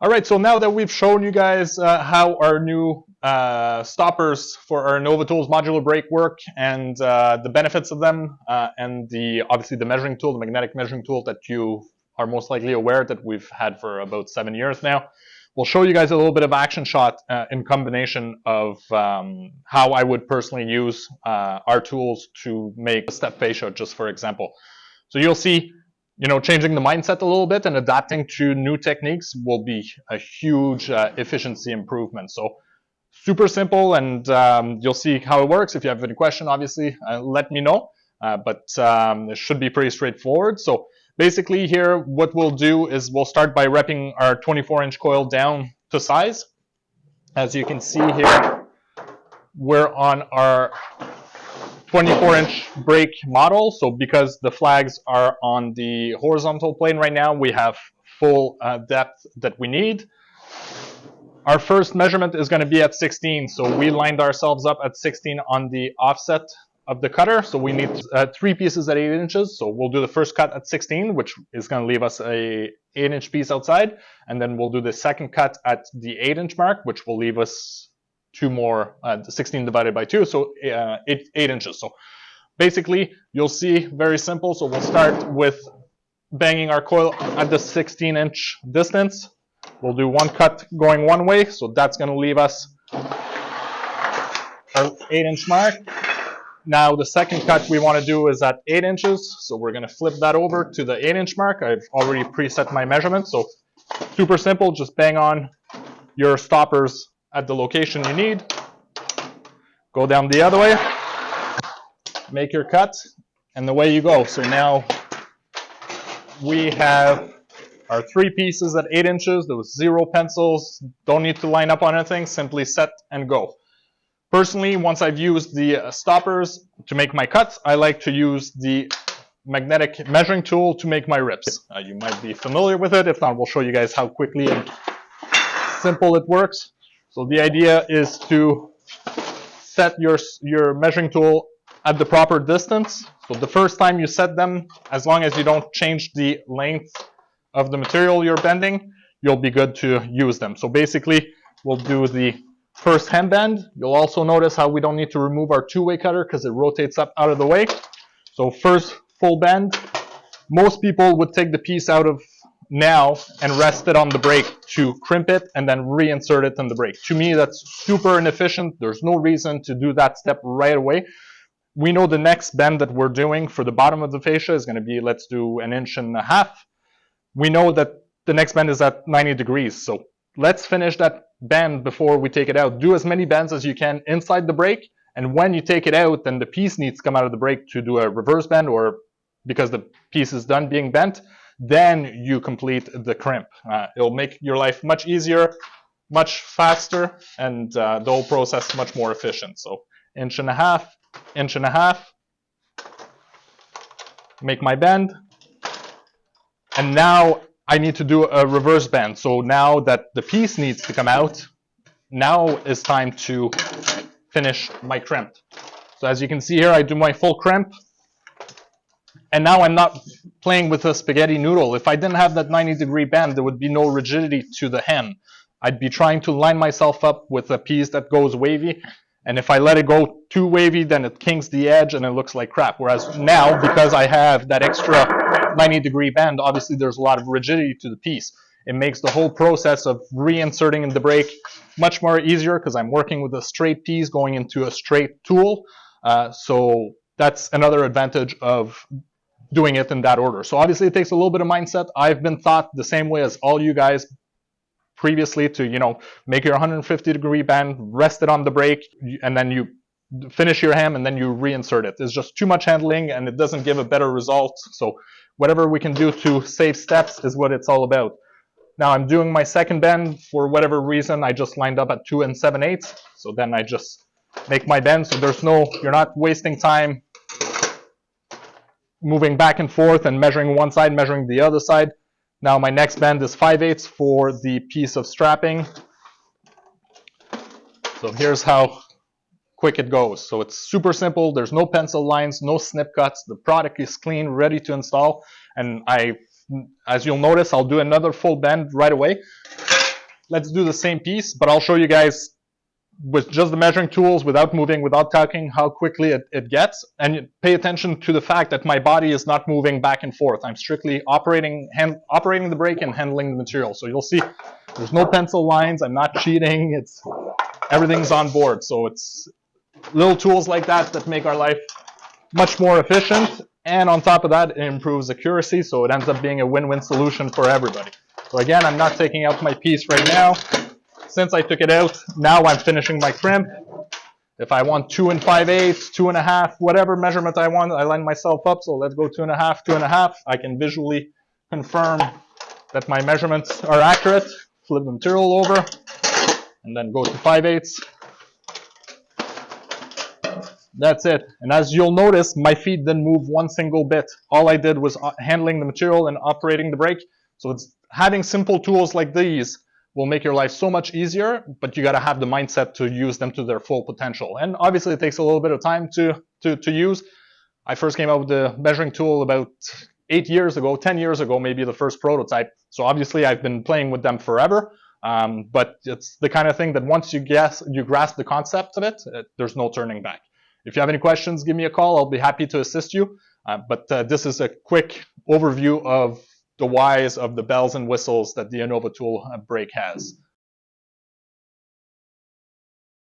All right, so now that we've shown you guys how our new stoppers for our Innovatools modular brake work and the benefits of them, and obviously the measuring tool, the magnetic measuring tool that you are most likely aware that we've had for about 7 years now, we'll show you guys a little bit of action shot in combination of how I would personally use our tools to make a step fascia, just for example. So you'll see, changing the mindset a little bit and adapting to new techniques will be a huge efficiency improvement. So super simple, and you'll see how it works. If you have any question, obviously, let me know. But it should be pretty straightforward. So basically here, what we'll do is we'll start by repping our 24-inch coil down to size. As you can see here, we're on our 24-inch brake model. So because the flags are on the horizontal plane right now, we have full depth that we need. Our first measurement is going to be at 16. So we lined ourselves up at 16 on the offset of the cutter. So we need 3 pieces at 8 inches. So we'll do the first cut at 16, which is going to leave us a 8-inch piece outside. And then we'll do the second cut at the 8-inch mark, which will leave us 2 more, 16 divided by 2, so 8 inches. So basically, you'll see, very simple. So we'll start with banging our coil at the 16-inch distance. We'll do 1 cut going one way, so that's going to leave us our 8-inch mark. Now the second cut we want to do is at 8 inches, so we're going to flip that over to the 8-inch mark. I've already preset my measurement, so super simple. Just bang on your stoppers at the location you need. Go down the other way, make your cut, and away you go. So now we have our 3 pieces at 8 inches. There was 0 pencils, don't need to line up on anything, simply set and go. Personally, once I've used the stoppers to make my cuts, I like to use the magnetic measuring tool to make my rips. You might be familiar with it. If not, we'll show you guys how quickly and simple it works. So the idea is to set your measuring tool at the proper distance. So the first time you set them, as long as you don't change the length of the material you're bending, you'll be good to use them. So basically, we'll do the first hand bend. You'll also notice how we don't need to remove our 2-way cutter because it rotates up out of the way. So first full bend. Most people would take the piece out of now and rest it on the brake to crimp it and then reinsert it in the brake. To me, that's super inefficient. There's no reason to do that step right away. We know the next bend that we're doing for the bottom of the fascia is going to be, let's do 1.5 inches. We know that the next bend is at 90 degrees. So let's finish that bend before we take it out. Do as many bends as you can inside the brake. And when you take it out, then the piece needs to come out of the brake to do a reverse bend, or because the piece is done being bent, then you complete the crimp. It'll make your life much easier, much faster, and the whole process much more efficient. So 1.5 inches, make my bend, and now I need to do a reverse bend. So now that the piece needs to come out, now is time to finish my crimp. So as you can see here, I do my full crimp. And now I'm not playing with a spaghetti noodle. If I didn't have that 90-degree bend, there would be no rigidity to the hem. I'd be trying to line myself up with a piece that goes wavy. And if I let it go too wavy, then it kinks the edge and it looks like crap. Whereas now, because I have that extra 90-degree bend, obviously there's a lot of rigidity to the piece. It makes the whole process of reinserting in the brake much more easier because I'm working with a straight piece going into a straight tool. So that's another advantage of doing it in that order. So obviously it takes a little bit of mindset. I've been taught the same way as all you guys previously to, make your 150-degree bend, rest it on the brake, and then you finish your hem and then you reinsert it. It's just too much handling and it doesn't give a better result. So whatever we can do to save steps is what it's all about. Now I'm doing my second bend. For whatever reason, I just lined up at 2 7/8. So then I just make my bend. So you're not wasting time moving back and forth and measuring one side, measuring the other side. Now my next bend is 5/8 for the piece of strapping. So here's how quick it goes. So it's super simple. There's no pencil lines, no snip cuts. The product is clean, ready to install. And as you'll notice, I'll do another full bend right away. let's do the same piece, but I'll show you guys with just the measuring tools, without moving, without talking, how quickly it gets. And pay attention to the fact that my body is not moving back and forth. I'm strictly operating the brake and handling the material. So you'll see there's no pencil lines. I'm not cheating. Everything's on board. So it's little tools like that that make our life much more efficient. And on top of that, it improves accuracy. So it ends up being a win-win solution for everybody. So again, I'm not taking out my piece right now. Since I took it out, now I'm finishing my crimp. If I want 2 5/8, 2 1/2, whatever measurement I want, I line myself up. So let's go 2 1/2, 2 1/2. I can visually confirm that my measurements are accurate. Flip the material over and then go to 5/8. That's it. And as you'll notice, my feet didn't move one single bit. All I did was handling the material and operating the brake. So it's having simple tools like these will make your life so much easier, but you got to have the mindset to use them to their full potential. And obviously it takes a little bit of time to use. I first came out with the measuring tool about 8 years ago, 10 years ago, maybe the first prototype. So obviously I've been playing with them forever. But it's the kind of thing that once you grasp the concept of it, there's no turning back. If you have any questions, give me a call. I'll be happy to assist you. But this is a quick overview of the whys of the bells and whistles that the Innovatool brake has.